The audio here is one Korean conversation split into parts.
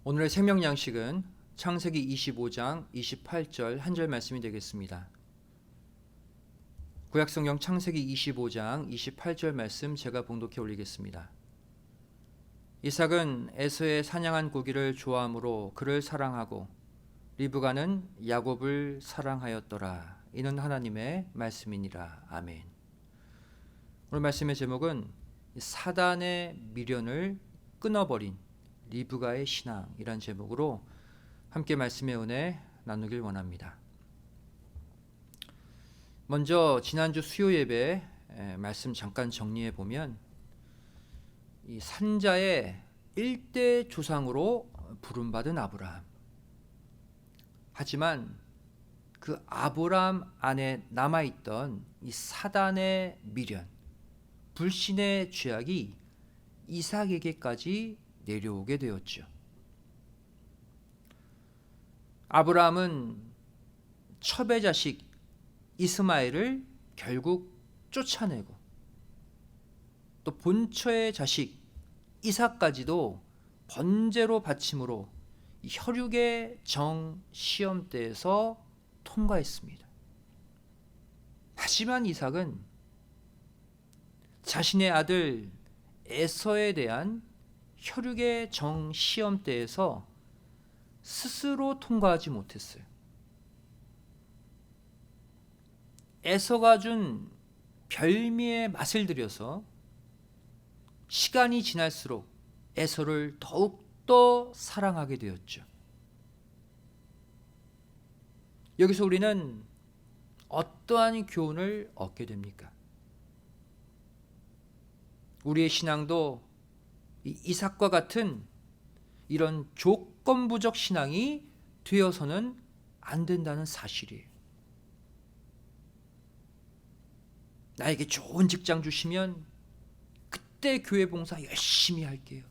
오늘의 생명 양식은 창세기 25장 28절 한 절 말씀이 되겠습니다. 구약성경 창세기 25장 28절 말씀 제가 봉독해 올리겠습니다. 이삭은 에서의 사냥한 고기를 좋아하므로 그를 사랑하고 리브가는 야곱을 사랑하였더라. 이는 하나님의 말씀이니라. 아멘. 오늘 말씀의 제목은 사단의 미련을 끊어버린 리브가의 신앙이란 제목으로 함께 말씀의 은혜 나누길 원합니다. 먼저 지난주 수요 예배 말씀 잠깐 정리해 보면 이 산자의 일대 조상으로 부름받은 아브라함. 하지만 그 아브라함 안에 남아있던 이 사단의 미련, 불신의 죄악이 이삭에게까지 내려오게 되었죠. 아브라함은 첩의 자식 이스마엘을 결국 쫓아내고 또 본처의 자식 이삭까지도 번제로 바침으로 혈육의 정 시험대에서 통과했습니다. 하지만 이삭은 자신의 아들 에서에 대한 혈육의 정 시험대에서 스스로 통과하지 못했어요. 에서가 준 별미의 맛을 들여서 시간이 지날수록 에서를 더욱더 사랑하게 되었죠. 여기서 우리는 어떠한 교훈을 얻게 됩니까? 우리의 신앙도 이삭과 같은 이런 조건부적 신앙이 되어서는 안 된다는 사실이에요. 나에게 좋은 직장 주시면 그때 교회 봉사 열심히 할게요.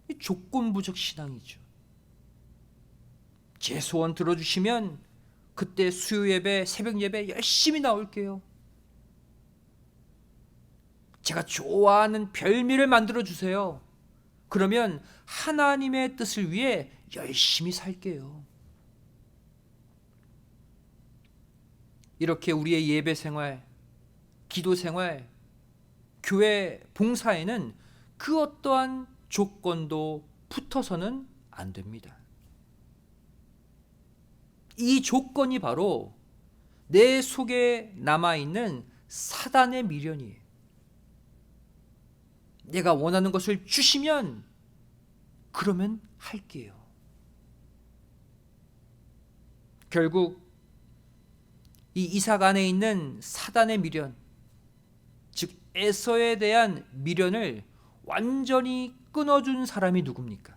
이 조건부적 신앙이죠. 제 소원 들어주시면 그때 수요 예배, 새벽 예배 열심히 나올게요. 제가 좋아하는 별미를 만들어 주세요. 그러면 하나님의 뜻을 위해 열심히 살게요. 이렇게 우리의 예배 생활, 기도 생활, 교회 봉사에는 그 어떠한 조건도 붙어서는 안 됩니다. 이 조건이 바로 내 속에 남아있는 사단의 미련이에요. 내가 원하는 것을 주시면 그러면 할게요. 결국 이 이삭 안에 있는 사단의 미련, 즉 에서에 대한 미련을 완전히 끊어준 사람이 누굽니까?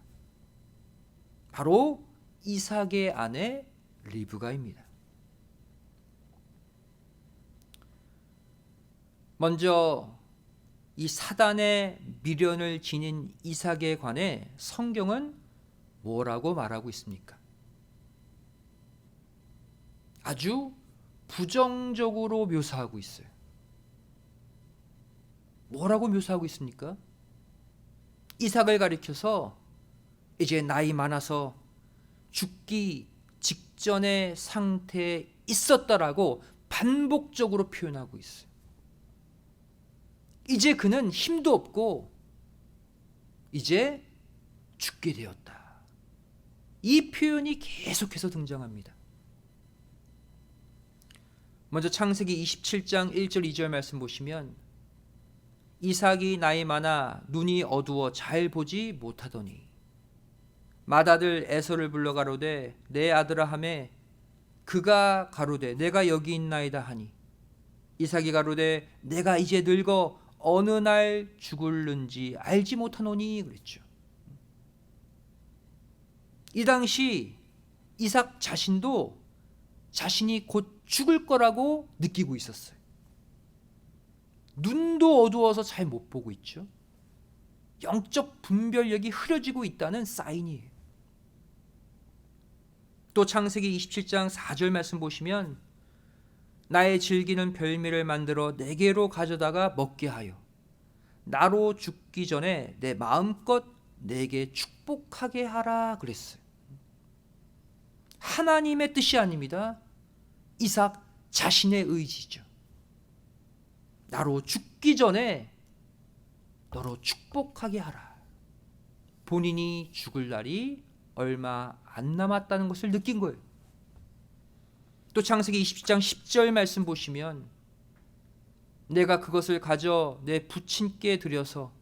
바로 이삭의 아내 리브가입니다. 먼저 이 사단의 미련을 지닌 이삭에 관해 성경은 뭐라고 말하고 있습니까? 아주 부정적으로 묘사하고 있어요. 뭐라고 묘사하고 있습니까? 이삭을 가리켜서 이제 나이 많아서 죽기 직전의 상태에 있었다라고 반복적으로 표현하고 있어요. 이제 그는 힘도 없고 이제 죽게 되었다. 이 표현이 계속해서 등장합니다. 먼저 창세기 27장 1절 2절 말씀 보시면 이삭이 나이 많아 눈이 어두워 잘 보지 못하더니 맏아들 에서를 불러 가로되 내 아들아 하매 그가 가로되 내가 여기 있나이다 하니 이삭이 가로되 내가 이제 늙어 어느 날 죽을는지 알지 못하노니 그랬죠. 이 당시 이삭 자신도 자신이 곧 죽을 거라고 느끼고 있었어요. 눈도 어두워서 잘 못 보고 있죠. 영적 분별력이 흐려지고 있다는 사인이에요. 또 창세기 27장 4절 말씀 보시면 나의 즐기는 별미를 만들어 내게로 가져다가 먹게 하여 나로 죽기 전에 내 마음껏 내게 축복하게 하라 그랬어요. 하나님의 뜻이 아닙니다. 이삭 자신의 의지죠. 나로 죽기 전에 너로 축복하게 하라. 본인이 죽을 날이 얼마 안 남았다는 것을 느낀 거예요. 또 창세기 27장 10절 말씀 보시면 내가 그것을 가져 내 부친께 드려서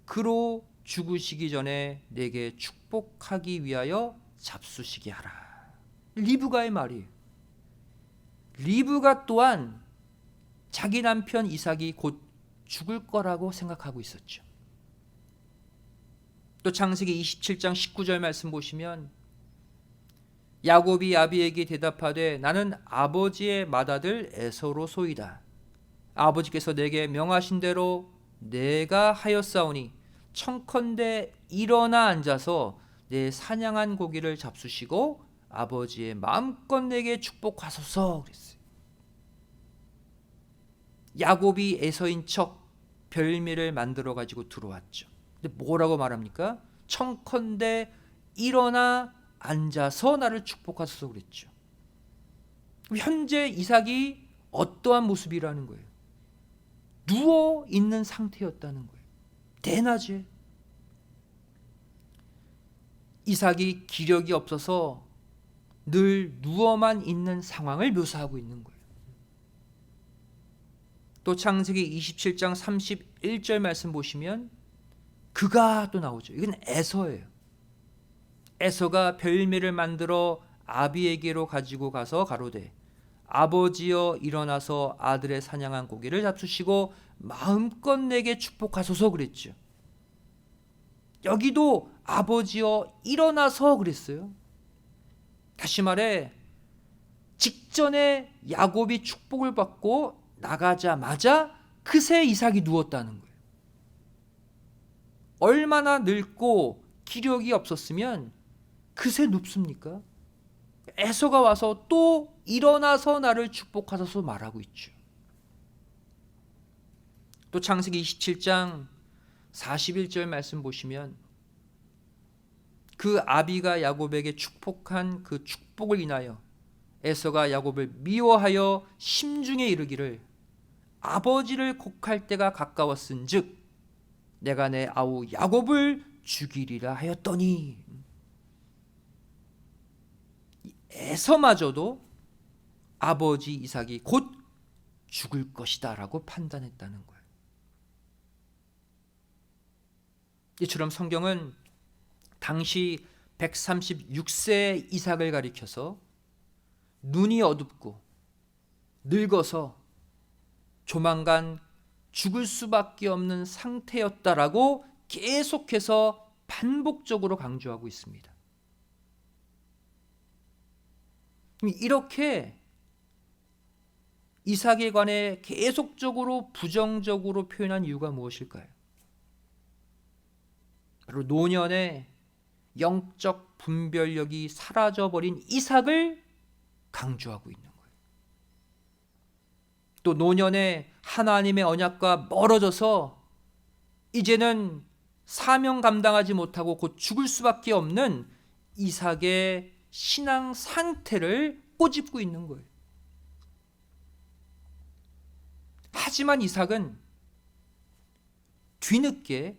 그로 죽으시기 전에 내게 축복하기 위하여 잡수시게 하라. 리브가의 말이에요. 리브가 또한 자기 남편 이삭이 곧 죽을 거라고 생각하고 있었죠. 또 창세기 27장 19절 말씀 보시면 야곱이 아비에게 대답하되 나는 아버지의 맏아들 에서로소이다. 아버지께서 내게 명하신 대로 내가 하였사오니 청컨대 일어나 앉아서 내 사냥한 고기를 잡수시고 아버지의 마음껏 내게 축복하소서 그랬어요. 야곱이 에서인 척 별미를 만들어 가지고 들어왔죠. 근데 뭐라고 말합니까? 청컨대 일어나 앉아서 나를 축복하소서 그랬죠. 현재 이삭이 어떠한 모습이라는 거예요? 누워 있는 상태였다는 거예요. 대낮에 이삭이 기력이 없어서 늘 누워만 있는 상황을 묘사하고 있는 거예요. 또 창세기 27장 31절 말씀 보시면 그가 또 나오죠. 이건 에서예요. 에서가 별미를 만들어 아비에게로 가지고 가서 가로되 아버지여 일어나서 아들의 사냥한 고기를 잡수시고 마음껏 내게 축복하소서 그랬죠. 여기도 아버지여 일어나서 그랬어요. 다시 말해 직전에 야곱이 축복을 받고 나가자마자 그새 이삭이 누웠다는 거예요. 얼마나 늙고 기력이 없었으면 그새 눕습니까? 에서가 와서 또 일어나서 나를 축복하소서 말하고 있죠. 또 창세기 27장 41절 말씀 보시면 그 아비가 야곱에게 축복한 그 축복을 인하여 에서가 야곱을 미워하여 심중에 이르기를 아버지를 곡할 때가 가까웠은즉 내가 내 아우 야곱을 죽이리라 하였더니 에서마저도 아버지 이삭이 곧 죽을 것이다 라고 판단했다는 거예요. 이처럼 성경은 당시 136세의 이삭을 가리켜서 눈이 어둡고 늙어서 조만간 죽을 수밖에 없는 상태였다라고 계속해서 반복적으로 강조하고 있습니다. 이렇게 이삭에 관해 계속적으로 부정적으로 표현한 이유가 무엇일까요? 바로 노년의 영적 분별력이 사라져버린 이삭을 강조하고 있는 거예요. 또 노년에 하나님의 언약과 멀어져서 이제는 사명 감당하지 못하고 곧 죽을 수밖에 없는 이삭의 신앙 상태를 꼬집고 있는 거예요. 하지만 이삭은 뒤늦게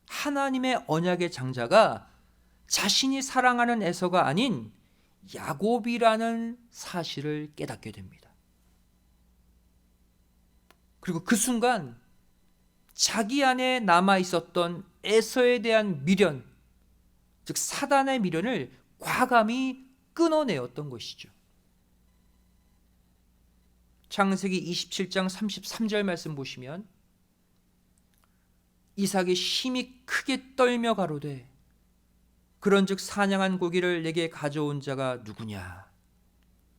하나님의 언약의 장자가 자신이 사랑하는 에서가 아닌 야곱이라는 사실을 깨닫게 됩니다. 그리고 그 순간 자기 안에 남아 있었던 에서에 대한 미련, 즉 사단의 미련을 과감히 끊어내었던 것이죠. 창세기 27장 33절 말씀 보시면 이삭이 심히 크게 떨며 가로되 그런즉 사냥한 고기를 내게 가져온 자가 누구냐?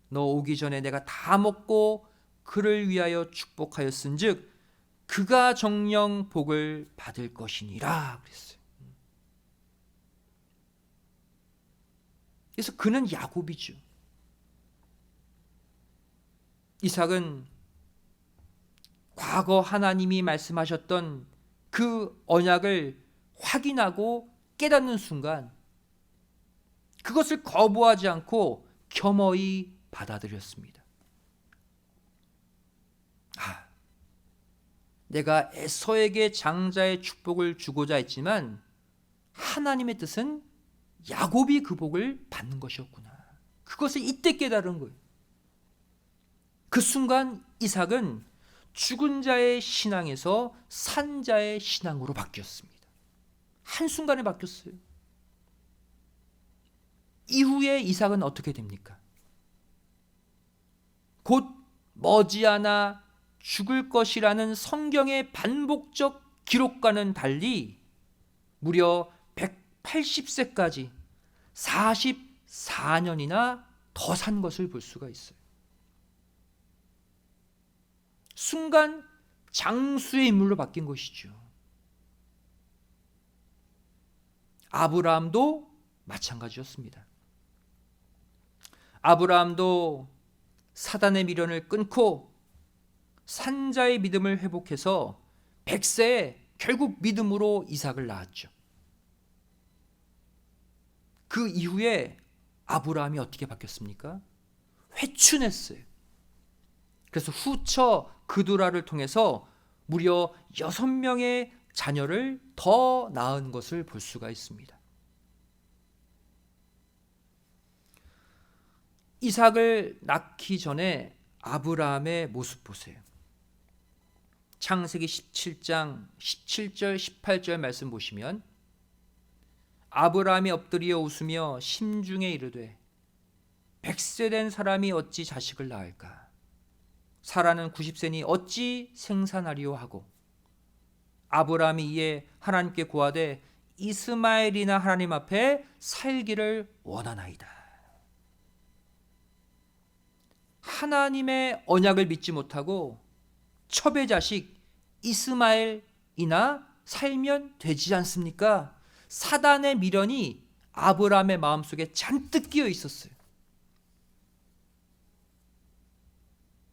너 오기 전에 내가 다 먹고 그를 위하여 축복하였은즉 그가 정녕 복을 받을 것이니라 그랬어요. 그래서 그는 야곱이죠. 이삭은 과거 하나님이 말씀하셨던 그 언약을 확인하고 깨닫는 순간 그것을 거부하지 않고 겸허히 받아들였습니다. 내가 에서에게 장자의 축복을 주고자 했지만 하나님의 뜻은 야곱이 그 복을 받는 것이었구나. 그것을 이때 깨달은 거예요. 그 순간 이삭은 죽은 자의 신앙에서 산 자의 신앙으로 바뀌었습니다. 한순간에 바뀌었어요. 이후에 이삭은 어떻게 됩니까? 곧 머지않아 죽을 것이라는 성경의 반복적 기록과는 달리 무려 180세까지 44년이나 더 산 것을 볼 수가 있어요. 순간 장수의 인물로 바뀐 것이죠. 아브라함도 마찬가지였습니다. 아브라함도 사단의 미련을 끊고 산자의 믿음을 회복해서 100세에 결국 믿음으로 이삭을 낳았죠. 그 이후에 아브라함이 어떻게 바뀌었습니까? 회춘했어요. 그래서 후처 그두라를 통해서 무려 6명의 자녀를 더 낳은 것을 볼 수가 있습니다. 이삭을 낳기 전에 아브라함의 모습 보세요. 창세기 17장 17절 18절 말씀 보시면 아브라함이 엎드려 웃으며 심중에 이르되 100세 된 사람이 어찌 자식을 낳을까? 사라는 90세니 어찌 생산하리요 하고 아브라함이 이에 하나님께 고하되 이스마엘이나 하나님 앞에 살기를 원하나이다. 하나님의 언약을 믿지 못하고 첩의 자식 이스마엘이나 살면 되지 않습니까? 사단의 미련이 아브라함의 마음속에 잔뜩 끼어 있었어요.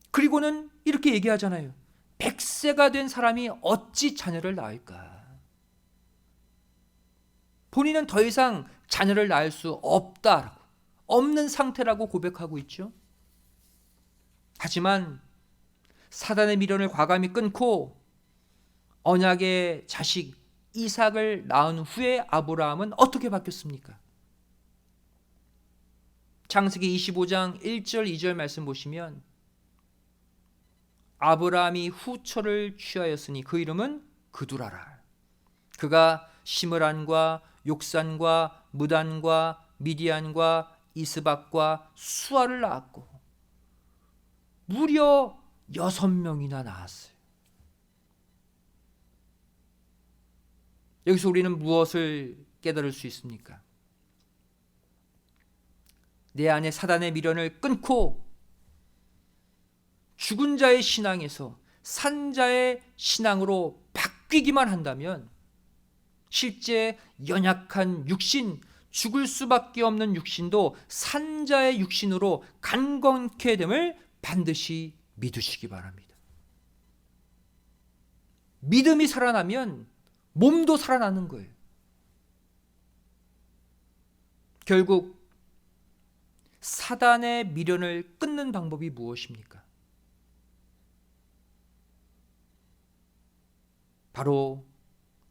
그리고는 이렇게 얘기하잖아요. 100세가 된 사람이 어찌 자녀를 낳을까? 본인은 더 이상 자녀를 낳을 수 없다라고, 없는 상태라고 고백하고 있죠. 하지만 사단의 미련을 과감히 끊고 언약의 자식 이삭을 낳은 후에 아브라함은 어떻게 바뀌었습니까? 창세기 25장 1절 2절 말씀 보시면 아브라함이 후처를 취하였으니 그 이름은 그두라라. 그가 시므란과 욕산과 무단과 미디안과 이스박과 수아를 낳았고 무려 6명이나 낳았어요. 여기서 우리는 무엇을 깨달을 수 있습니까? 내 안에 사단의 미련을 끊고 죽은 자의 신앙에서 산 자의 신앙으로 바뀌기만 한다면 실제 연약한 육신, 죽을 수밖에 없는 육신도 산 자의 육신으로 강건케 됨을 반드시 믿으시기 바랍니다. 믿음이 살아나면 몸도 살아나는 거예요. 결국 사단의 미련을 끊는 방법이 무엇입니까? 바로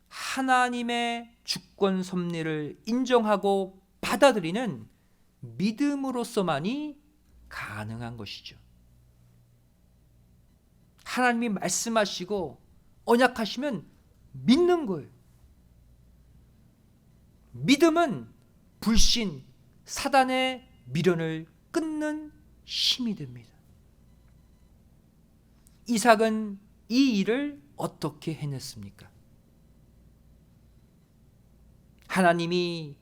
하나님의 주권 섭리를 인정하고 받아들이는 믿음으로서만이 가능한 것이죠. 하나님이 말씀하시고 언약하시면 믿는 거예요. 믿음은 불신, 사단의 미련을 끊는 힘이 됩니다. 이삭은 이 일을 어떻게 해냈습니까? 하나님이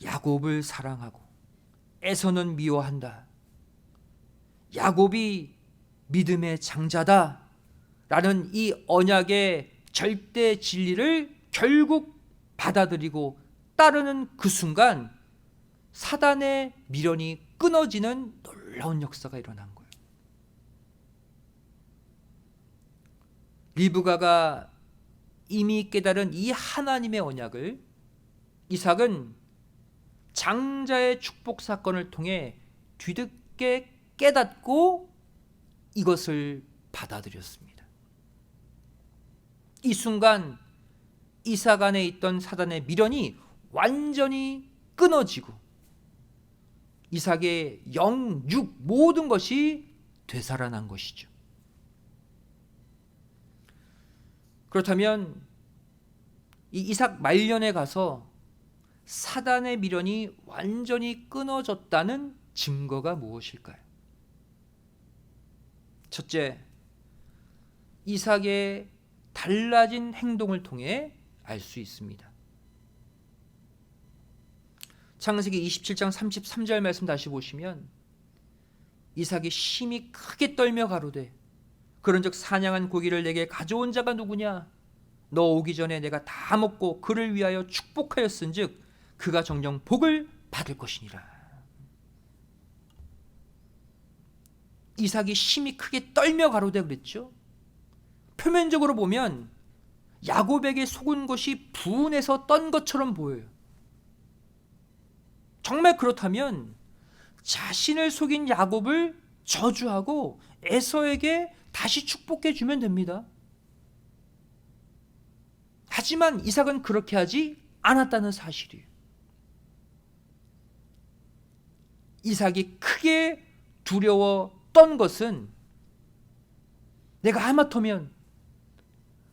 야곱을 사랑하고 에서는 미워한다. 야곱이 믿음의 장자다. 라는 이 언약의 절대 진리를 결국 받아들이고 따르는 그 순간 사단의 미련이 끊어지는 놀라운 역사가 일어난 거예요. 리브가가 이미 깨달은 이 하나님의 언약을 이삭은 장자의 축복 사건을 통해 뒤늦게 깨닫고 이것을 받아들였습니다. 이 순간 이삭 안에 있던 사단의 미련이 완전히 끊어지고 이삭의 영, 육 모든 것이 되살아난 것이죠. 그렇다면 이 이삭 말년에 가서 사단의 미련이 완전히 끊어졌다는 증거가 무엇일까요? 첫째, 이삭의 달라진 행동을 통해 알 수 있습니다. 창세기 27장 33절 말씀 다시 보시면 이삭이 심히 크게 떨며 가로되 그런즉 사냥한 고기를 내게 가져온 자가 누구냐? 너 오기 전에 내가 다 먹고 그를 위하여 축복하였은즉 그가 정녕 복을 받을 것이니라. 이삭이 심히 크게 떨며 가로되 그랬죠. 표면적으로 보면 야곱에게 속은 것이 분해서 떤 것처럼 보여요. 정말 그렇다면 자신을 속인 야곱을 저주하고 에서에게 다시 축복해 주면 됩니다. 하지만 이삭은 그렇게 하지 않았다는 사실이에요. 이삭이 크게 두려웠던 것은 내가 하마터면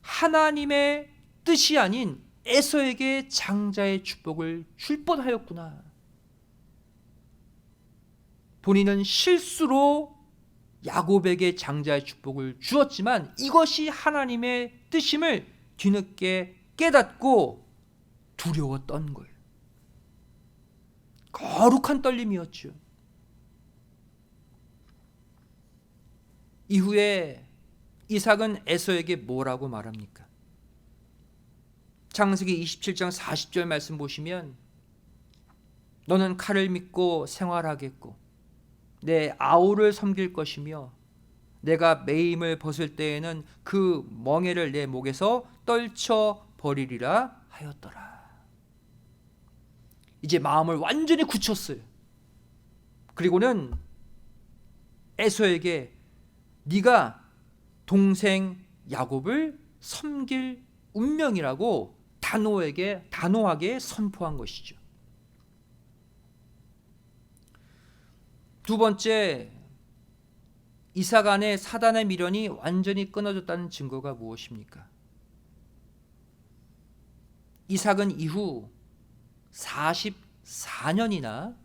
하나님의 뜻이 아닌 에서에게 장자의 축복을 줄 뻔하였구나. 본인은 실수로 야곱에게 장자의 축복을 주었지만 이것이 하나님의 뜻임을 뒤늦게 깨닫고 두려웠던 거예요. 거룩한 떨림이었죠. 이후에 이삭은 에서에게 뭐라고 말합니까? 창세기 27장 40절 말씀 보시면 너는 칼을 믿고 생활하겠고 내 아우를 섬길 것이며 내가 매임을 벗을 때에는 그 멍에를 내 목에서 떨쳐 버리리라 하였더라. 이제 마음을 완전히 굳혔어요. 그리고는 에서에게 네가 동생 야곱을 섬길 운명이라고 단호하게 선포한 것이죠. 두 번째, 이삭 안에 사단의 미련이 완전히 끊어졌다는 증거가 무엇입니까? 이삭은 이후 44년이나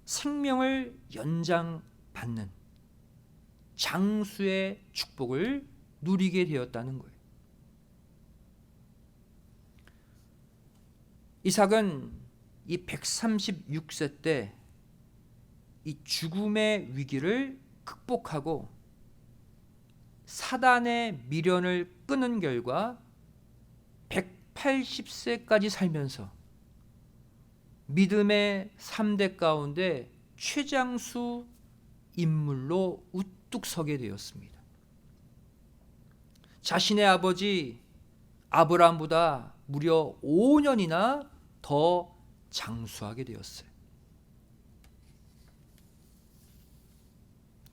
생명을 연장받는 장수의 축복을 누리게 되었다는 거예요. 이삭은 이 136세 때 이 죽음의 위기를 극복하고 사단의 미련을 끊은 결과 180세까지 살면서 믿음의 3대 가운데 최장수 인물로 우뚝 서게 되었습니다. 자신의 아버지 아브라함보다 무려 5년이나 더 장수하게 되었어요.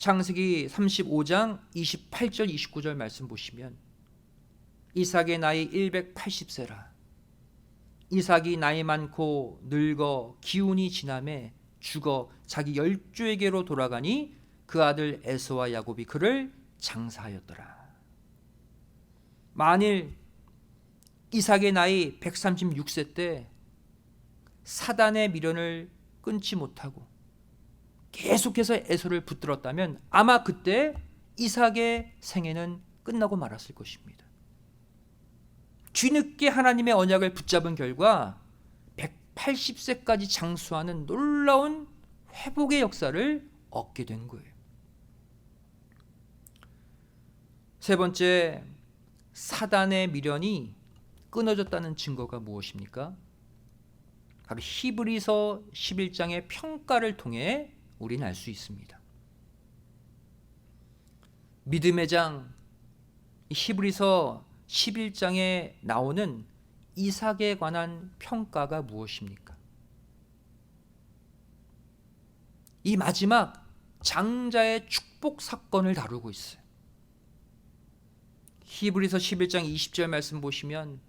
창세기 35장 28절 29절 말씀 보시면 이삭의 나이 180세라. 이삭이 나이 많고 늙어 기운이 지남에 죽어 자기 열조에게로 돌아가니 그 아들 에서와 야곱이 그를 장사하였더라. 만일 이삭의 나이 136세 때 사단의 미련을 끊지 못하고 계속해서 에서를 붙들었다면 아마 그때 이삭의 생애는 끝나고 말았을 것입니다. 뒤늦게 하나님의 언약을 붙잡은 결과 180세까지 장수하는 놀라운 회복의 역사를 얻게 된 거예요. 세 번째, 사단의 미련이 끊어졌다는 증거가 무엇입니까? 바로 히브리서 11장의 평가를 통해 우리는 알 수 있습니다. 믿음의 장 히브리서 11장에 나오는 이삭에 관한 평가가 무엇입니까? 이 마지막 장자의 축복 사건을 다루고 있어요. 히브리서 11장 20절 말씀 보시면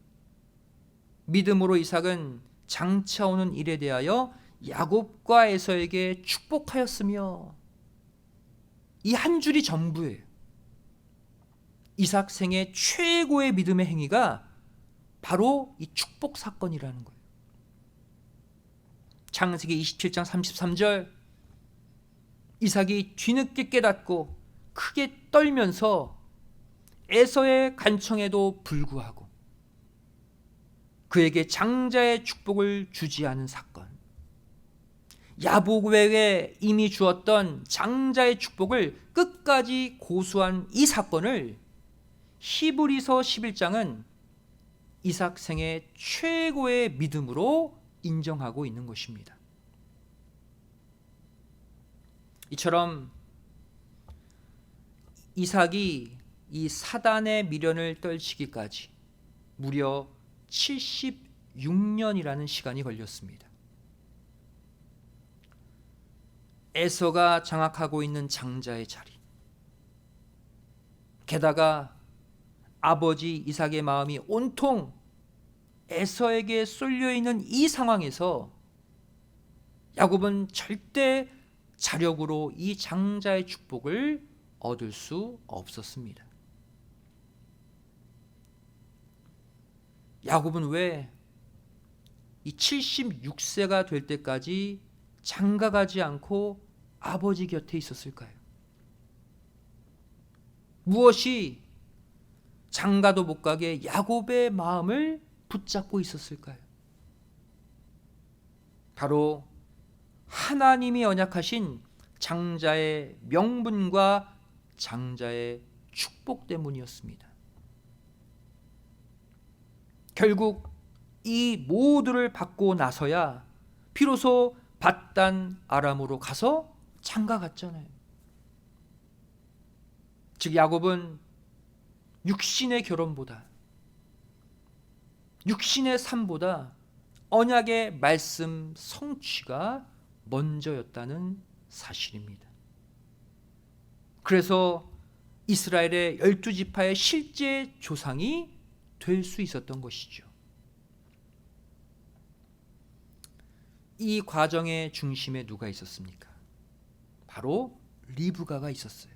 믿음으로 이삭은 장차 오는 일에 대하여 야곱과 에서에게 축복하였으며, 이 한 줄이 전부예요. 이삭 생의 최고의 믿음의 행위가 바로 이 축복 사건이라는 거예요. 창세기 27장 33절, 이삭이 뒤늦게 깨닫고 크게 떨면서 에서의 간청에도 불구하고 그에게 장자의 축복을 주지 않은 사건, 야곱에게 이미 주었던 장자의 축복을 끝까지 고수한 이 사건을 히브리서 11장은 이삭 생의 최고의 믿음으로 인정하고 있는 것입니다. 이처럼 이삭이 이 사단의 미련을 떨치기까지 무려 76년이라는 시간이 걸렸습니다. 에서가 장악하고 있는 장자의 자리, 게다가 아버지 이삭의 마음이 온통 에서에게 쏠려 있는 이 상황에서 야곱은 절대 자력으로 이 장자의 축복을 얻을 수 없었습니다. 야곱은 왜 이 76세가 될 때까지 장가가지 않고 아버지 곁에 있었을까요? 무엇이 장가도 못 가게 야곱의 마음을 붙잡고 있었을까요? 바로 하나님이 언약하신 장자의 명분과 장자의 축복 때문이었습니다. 결국 이 모두를 받고 나서야 비로소 밧단 아람으로 가서 장가 갔잖아요. 즉 야곱은 육신의 결혼보다, 육신의 삶보다 언약의 말씀 성취가 먼저였다는 사실입니다. 그래서 이스라엘의 12지파의 실제 조상이 될 수 있었던 것이죠. 이 과정의 중심에 누가 있었습니까? 바로 리브가가 있었어요.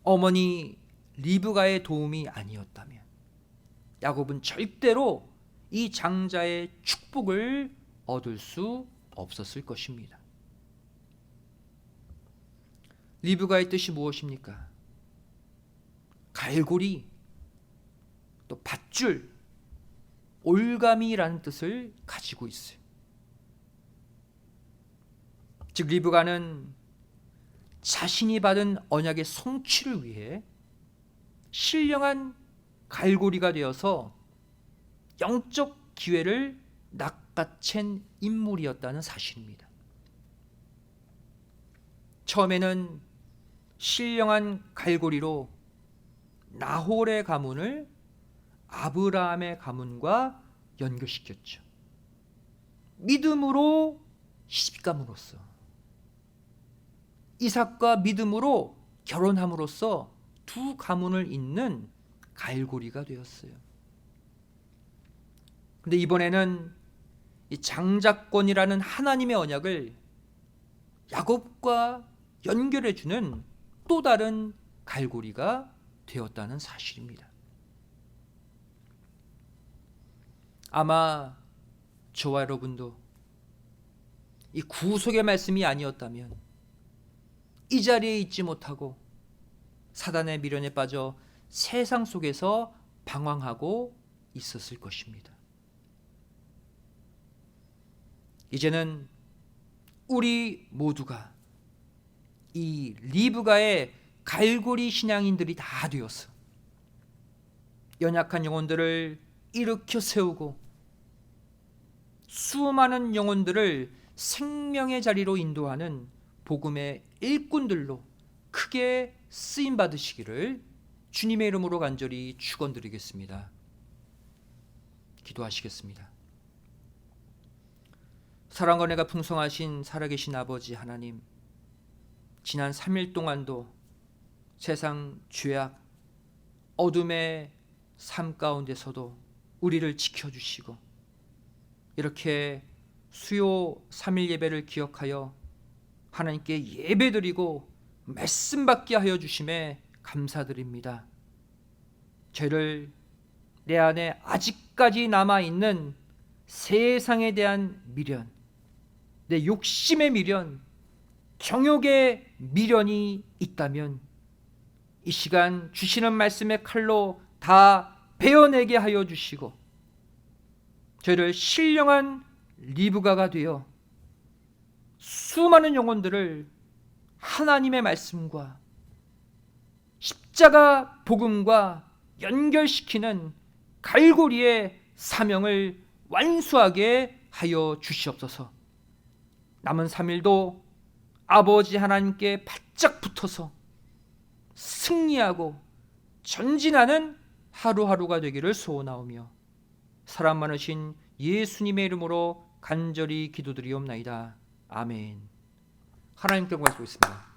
어머니 리브가의 도움이 아니었다면 야곱은 절대로 이 장자의 축복을 얻을 수 없었을 것입니다. 리브가의 뜻이 무엇입니까? 갈고리, 또 밧줄, 올가미라는 뜻을 가지고 있어요. 즉 리브가는 자신이 받은 언약의 성취를 위해 신령한 갈고리가 되어서 영적 기회를 낚아챈 인물이었다는 사실입니다. 처음에는 신령한 갈고리로 나홀의 가문을 아브라함의 가문과 연결시켰죠. 믿음으로 시집감으로써, 이삭과 믿음으로 결혼함으로써 두 가문을 잇는 갈고리가 되었어요. 근데 이번에는 이 장자권이라는 하나님의 언약을 야곱과 연결해주는 또 다른 갈고리가 되었다는 사실입니다. 아마 저와 여러분도 이 구속의 말씀이 아니었다면 이 자리에 있지 못하고 사단의 미련에 빠져 세상 속에서 방황하고 있었을 것입니다. 이제는 우리 모두가 이 리브가의 갈고리 신앙인들이 다 되어서 연약한 영혼들을 일으켜 세우고 수많은 영혼들을 생명의 자리로 인도하는 복음의 일꾼들로 크게 쓰임 받으시기를 주님의 이름으로 간절히 축원드리겠습니다. 기도하시겠습니다. 사랑과 은혜가 풍성하신 살아계신 아버지 하나님, 지난 3일 동안도 세상 죄악, 어둠의 삶 가운데서도 우리를 지켜주시고 이렇게 수요 3일 예배를 기억하여 하나님께 예배드리고 말씀 받게 하여 주심에 감사드립니다. 죄를 내 안에 아직까지 남아있는 세상에 대한 미련, 내 욕심의 미련, 정욕의 미련이 있다면 이 시간 주시는 말씀의 칼로 다 베어내게 하여 주시고 저희를 신령한 리브가가 되어 수많은 영혼들을 하나님의 말씀과 십자가 복음과 연결시키는 갈고리의 사명을 완수하게 하여 주시옵소서. 남은 3일도 아버지 하나님께 바짝 붙어서 승리하고 전진하는 하루하루가 되기를 소원하오며 사랑 많으신 예수님의 이름으로 간절히 기도드리옵나이다. 아멘. 하나님께 고맙습니다.